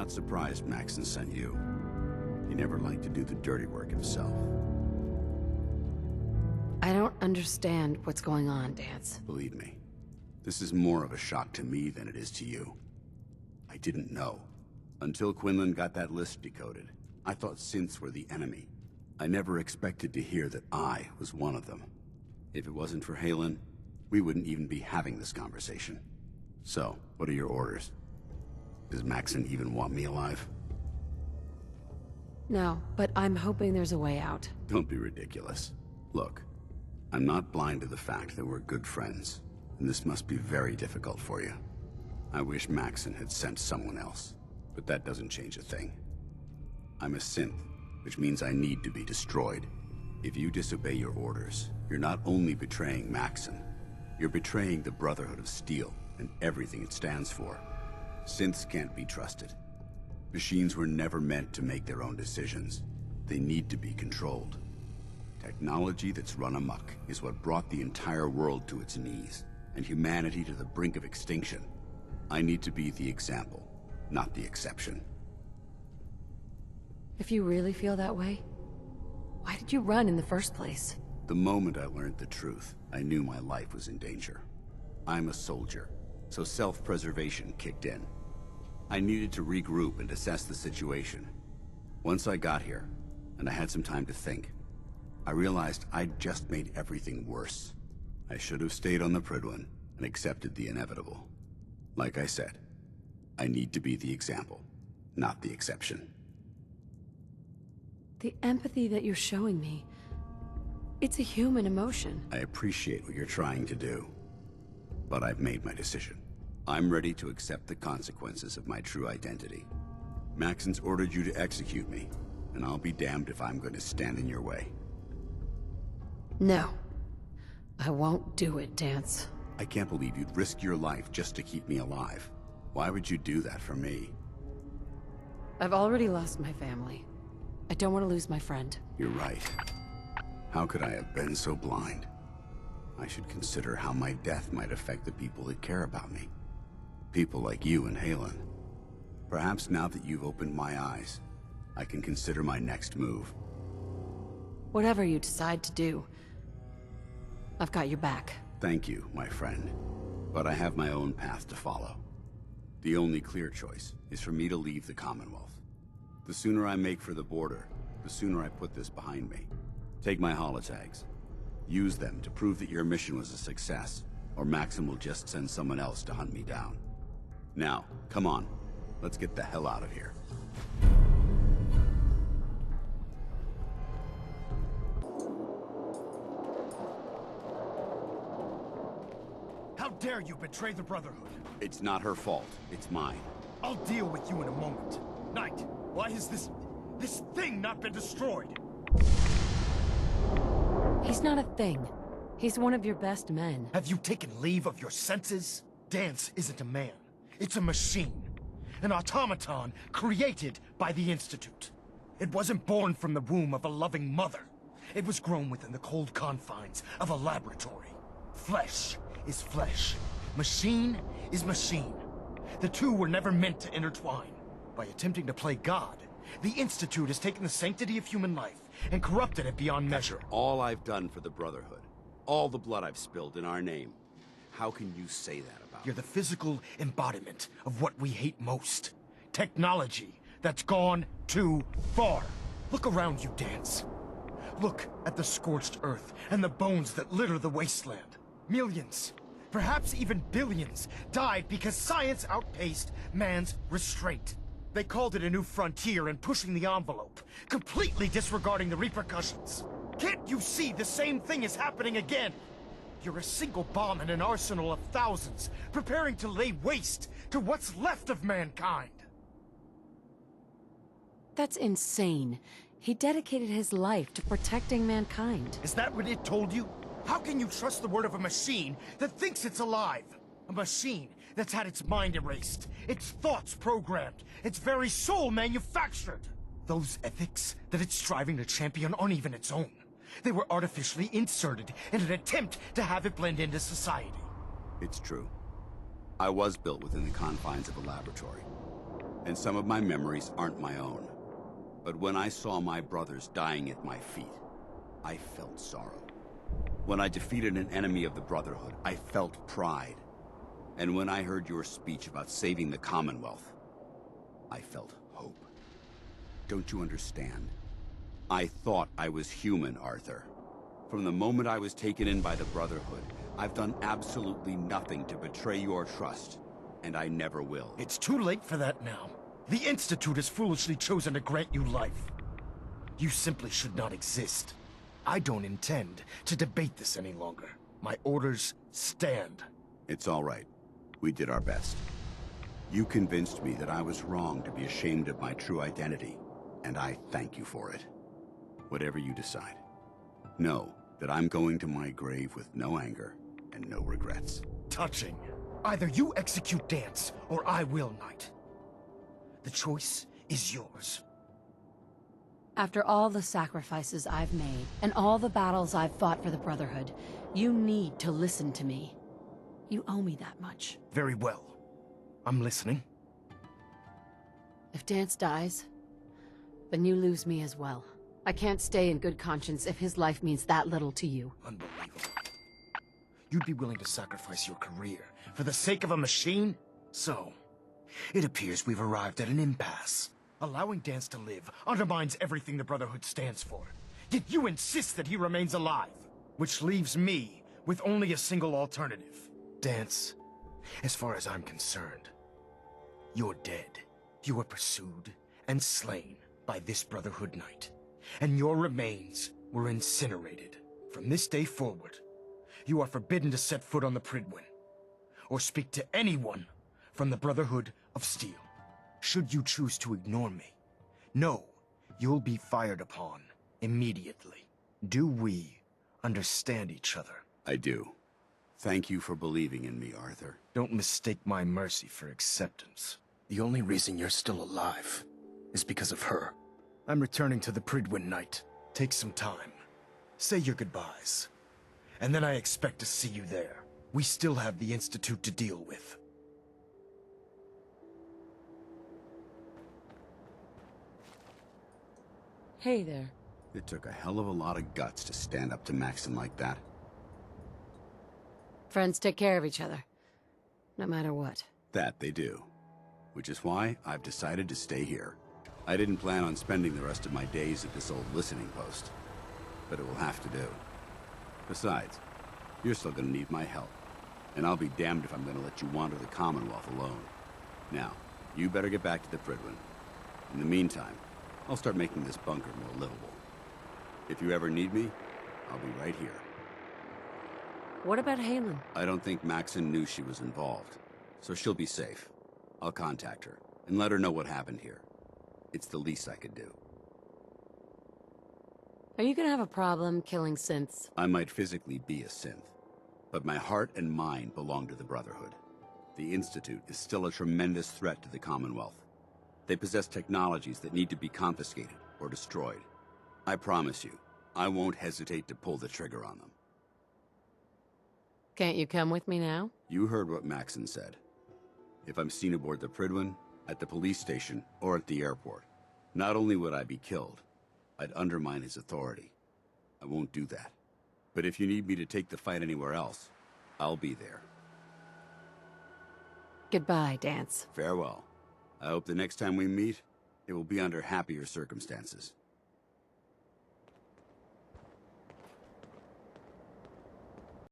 not surprised Maxon sent you. He never liked to do the dirty work himself. I don't understand what's going on, Danse. Believe me, this is more of a shock to me than it is to you. I didn't know. Until Quinlan got that list decoded, I thought synths were the enemy. I never expected to hear that I was one of them. If it wasn't for Halen, we wouldn't even be having this conversation. So, what are your orders? Does Maxon even want me alive? No, but I'm hoping there's a way out. Don't be ridiculous. Look, I'm not blind to the fact that we're good friends, and this must be very difficult for you. I wish Maxon had sent someone else, but that doesn't change a thing. I'm a synth, which means I need to be destroyed. If you disobey your orders, you're not only betraying Maxon, you're betraying the Brotherhood of Steel and everything it stands for. Synths can't be trusted. Machines were never meant to make their own decisions. They need to be controlled. Technology that's run amok is what brought the entire world to its knees, and humanity to the brink of extinction. I need to be the example, not the exception. If you really feel that way, why did you run in the first place? The moment I learned the truth, I knew my life was in danger. I'm a soldier, so self-preservation kicked in. I needed to regroup and assess the situation. Once I got here, and I had some time to think, I realized I'd just made everything worse. I should have stayed on the Prydwen and accepted the inevitable. Like I said, I need to be the example, not the exception. The empathy that you're showing me, it's a human emotion. I appreciate what you're trying to do, but I've made my decision. I'm ready to accept the consequences of my true identity. Maxon's ordered you to execute me, and I'll be damned if I'm going to stand in your way. No. I won't do it, Danse. I can't believe you'd risk your life just to keep me alive. Why would you do that for me? I've already lost my family. I don't want to lose my friend. You're right. How could I have been so blind? I should consider how my death might affect the people that care about me. People like you and Halen. Perhaps now that you've opened my eyes, I can consider my next move. Whatever you decide to do, I've got your back. Thank you, my friend. But I have my own path to follow. The only clear choice is for me to leave the Commonwealth. The sooner I make for the border, the sooner I put this behind me. Take my holotags. Use them to prove that your mission was a success, or Maxon will just send someone else to hunt me down. Now, come on. Let's get the hell out of here. How dare you betray the Brotherhood? It's not her fault. It's mine. I'll deal with you in a moment. Knight, why has this thing not been destroyed? He's not a thing. He's one of your best men. Have you taken leave of your senses? Danse isn't a man. It's a machine. An automaton created by the Institute. It wasn't born from the womb of a loving mother. It was grown within the cold confines of a laboratory. Flesh is flesh. Machine is machine. The two were never meant to intertwine. By attempting to play God, the Institute has taken the sanctity of human life and corrupted it beyond measure. All I've done for the Brotherhood, all the blood I've spilled in our name. How can you say that about You're the physical embodiment of what we hate most. Technology that's gone too far. Look around you, Danse. Look at the scorched earth and the bones that litter the wasteland. Millions, perhaps even billions, died because science outpaced man's restraint. They called it a new frontier and pushing the envelope, completely disregarding the repercussions. Can't you see the same thing is happening again? You're a single bomb in an arsenal of thousands, preparing to lay waste to what's left of mankind. That's insane. He dedicated his life to protecting mankind. Is that what it told you? How can you trust the word of a machine that thinks it's alive? A machine that's had its mind erased, its thoughts programmed, its very soul manufactured. Those ethics that it's striving to champion aren't even its own. They were artificially inserted in an attempt to have it blend into society. It's true. I was built within the confines of a laboratory. and some of my memories aren't my own. But when I saw my brothers dying at my feet, I felt sorrow. When I defeated an enemy of the Brotherhood, I felt pride. And when I heard your speech about saving the Commonwealth, I felt hope. Don't you understand? I thought I was human, Arthur. From the moment I was taken in by the Brotherhood, I've done absolutely nothing to betray your trust, and I never will. It's too late for that now. The Institute has foolishly chosen to grant you life. You simply should not exist. I don't intend to debate this any longer. My orders stand. It's all right. We did our best. You convinced me that I was wrong to be ashamed of my true identity, and I thank you for it. Whatever you decide. Know that I'm going to my grave with no anger and no regrets. Touching. Either you execute Danse, or I will, Knight. The choice is yours. After all the sacrifices I've made, and all the battles I've fought for the Brotherhood, you need to listen to me. You owe me that much. Very well. I'm listening. If Danse dies, then you lose me as well. I can't stay in good conscience if his life means that little to you. Unbelievable. You'd be willing to sacrifice your career for the sake of a machine? So, it appears we've arrived at an impasse. Allowing Danse to live undermines everything the Brotherhood stands for. Yet you insist that he remains alive, which leaves me with only a single alternative. Danse, as far as I'm concerned, you're dead. You were pursued and slain by this Brotherhood Knight, and your remains were incinerated. From this day forward, you are forbidden to set foot on the Pridwin, or speak to anyone from the Brotherhood of Steel. Should you choose to ignore me, know you'll be fired upon immediately. Do we understand each other? I do. Thank you for believing in me, Arthur. Don't mistake my mercy for acceptance. The only reason you're still alive is because of her. I'm returning to the Pridwin Knight. Take some time. Say your goodbyes. And then I expect to see you there. We still have the Institute to deal with. Hey there. It took a hell of a lot of guts to stand up to Maxon like that. Friends take care of each other, no matter what. That they do. Which is why I've decided to stay here. I didn't plan on spending the rest of my days at this old listening post, but it will have to do. Besides, you're still gonna need my help, and I'll be damned if I'm gonna let you wander the Commonwealth alone. Now, you better get back to the Pridwin. In the meantime, I'll start making this bunker more livable. If you ever need me, I'll be right here. What about Halen? I don't think Maxon knew she was involved, so she'll be safe. I'll contact her, and let her know what happened here. It's the least I could do. Are you gonna have a problem killing synths? I might physically be a synth, but my heart and mind belong to the Brotherhood. The Institute is still a tremendous threat to the Commonwealth. They possess technologies that need to be confiscated or destroyed. I promise you, I won't hesitate to pull the trigger on them. Can't you come with me now? You heard what Maxon said. If I'm seen aboard the Pridwin, at the police station, or at the airport, not only would I be killed, I'd undermine his authority. I won't do that. But if you need me to take the fight anywhere else, I'll be there. Goodbye, Danse. Farewell. I hope the next time we meet, it will be under happier circumstances.